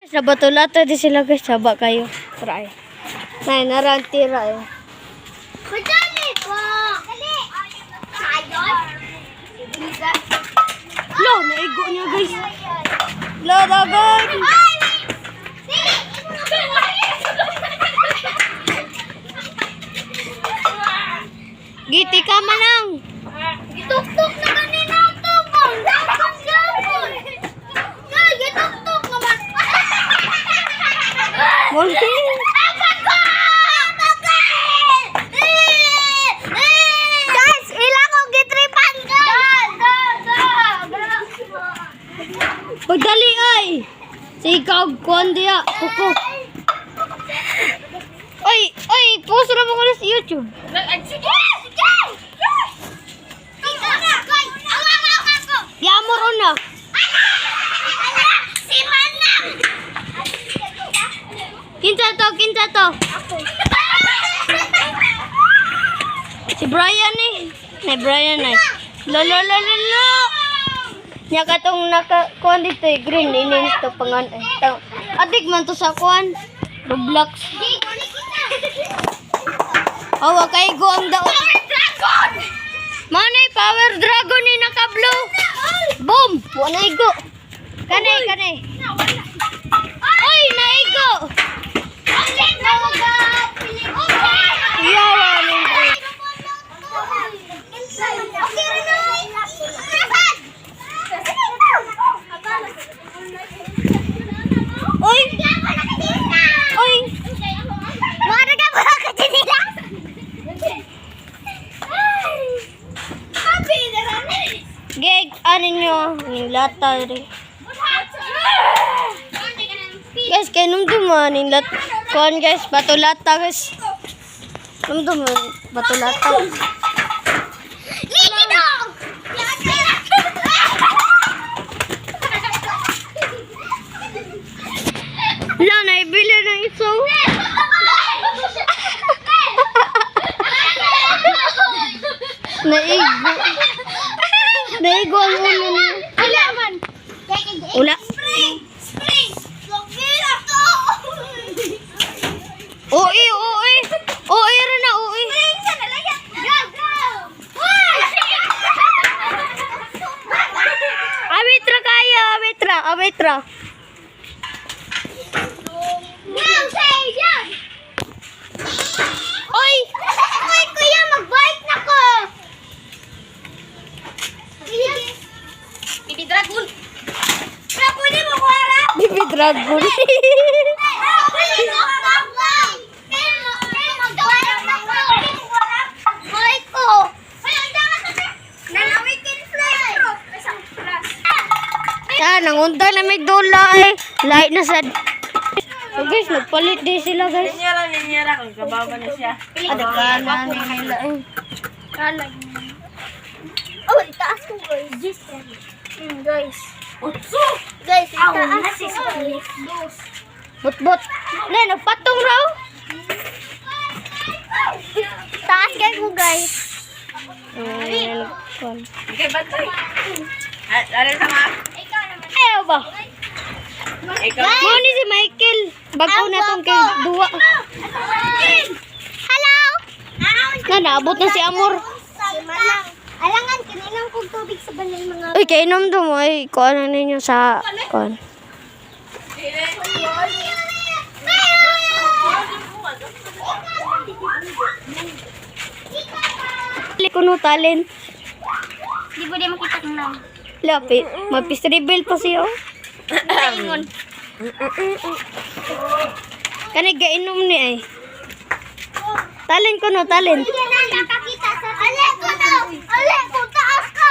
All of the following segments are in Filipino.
Sa batulata di sila guys, haba kayo. Try. Nay, narantira eh. Madali po! Dali! Sayot! Lo, naigo niya guys. Lo, dagan. Ay! Giti ka manang. Gituktok na kanina ang tubong! Dapat gapon! Ay, gituktok naman! Morning. Guys, ilang kong gitripan guys! Pagdali ay. Sigaw kuan dia. Kuko. Oy, post na mo ko na sa YouTube. Sige! Sige! Ikaw na! Awa ko! Yamor na. Si Manang! Kinsa to. Si Brian eh. Nay Brian ay. Lo. Nya katong naka-kuan dito eh, green inin to pangan. Adik man to sa kuan. Roblox. Awa kay go ang daot. Dragon! Manay power dragon ni naka-blue. Boom! Wanay go. Kanay. Oy, naigo. Yawa ning ko. Oy. Mara ka ba ka nila? Happy na rani. Geg, ano nyo? Ning lata rin. Guys, kaya nung dumanin lat. Kuan guys, bato lata guys. Nung dumanin, bato lata. Likido! Wala, naibili ng iso. Naigo. Naigo ang ulo niya. Wala man. Ula. Spring! Lokila to! Oi. Oi, rin na, oi. Spring sa nalagyan. Go! Awitra kaya, awitra. Now say yan! Oy! Ay, kuya, mag-bike na ko! Bibi Dragon! Pwede mo ko harap! Bibi dragon. Nangunta na may dola eh. Light na sad. So guys, nagpalit din sila guys. Linyara kung kababa na siya. Adakanan nila eh. Oh, itaas ko guys. Guys. Guys, itaas ko. Bot. Ne, nagpatong raw. Taas kayo ko guys. Okay, batoy. Ano sama? Ayaw ba? Ikaw. Mo ni si Michael. Bago na tong kay duwa. Hello! Na, naabot na si Amor. Alangan, kinilang kong tubig sa balay mga... Uy, kainom to mo. Ay, kuha na ninyo sa... Kuha. Kuno talent. Di ba di makita kong lang? Lapit. Mapistribel pa siya. Ingon. Kanay gainom ni ay. Talent ko no, talent. Nakakita sa... Ale ko na! Ale ko! Taas ka!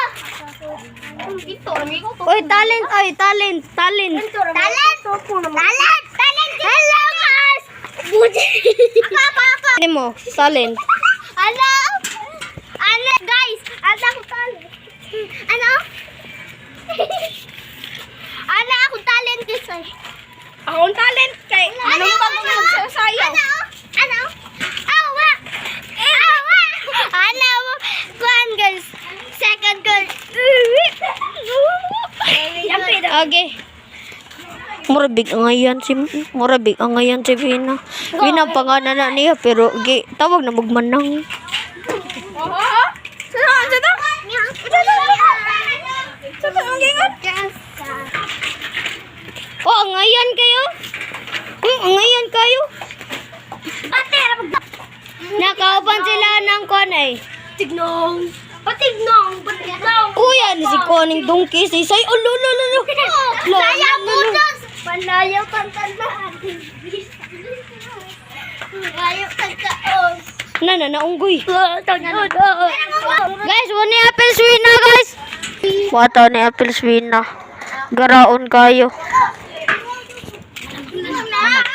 Dito, amigo ko. Oy, talent. Talent! Talent! Hello, guys! Buji! Ako! Ano mo? Talent. Ano? Ano, guys? Ano ako talent? Ano? Ano ako talent guys eh? Akong talent kay. Anong pag magsasayaw? Ano? Awa! Awa! Ano? Kuhan guys. Second girl. Okay. Murabig ang ngayon si Vina. Vina pangalan na niya pero tawag na magmanang. Oho. Saan to? Saan ang gingan? Oh, ang ngayon kayo? Ang ngayon kayo? Nakaupan sila ng konay. Tignong. Patignong. Kuya ni si Koning Dungki si Say. Oh, lolo. Layaw po dyan. Palayaw kang tandaan. Layaw kang taon. Naunggoy. Guys, wani apple sweet na guys. Wata ni apple sweet na. Garaon kayo.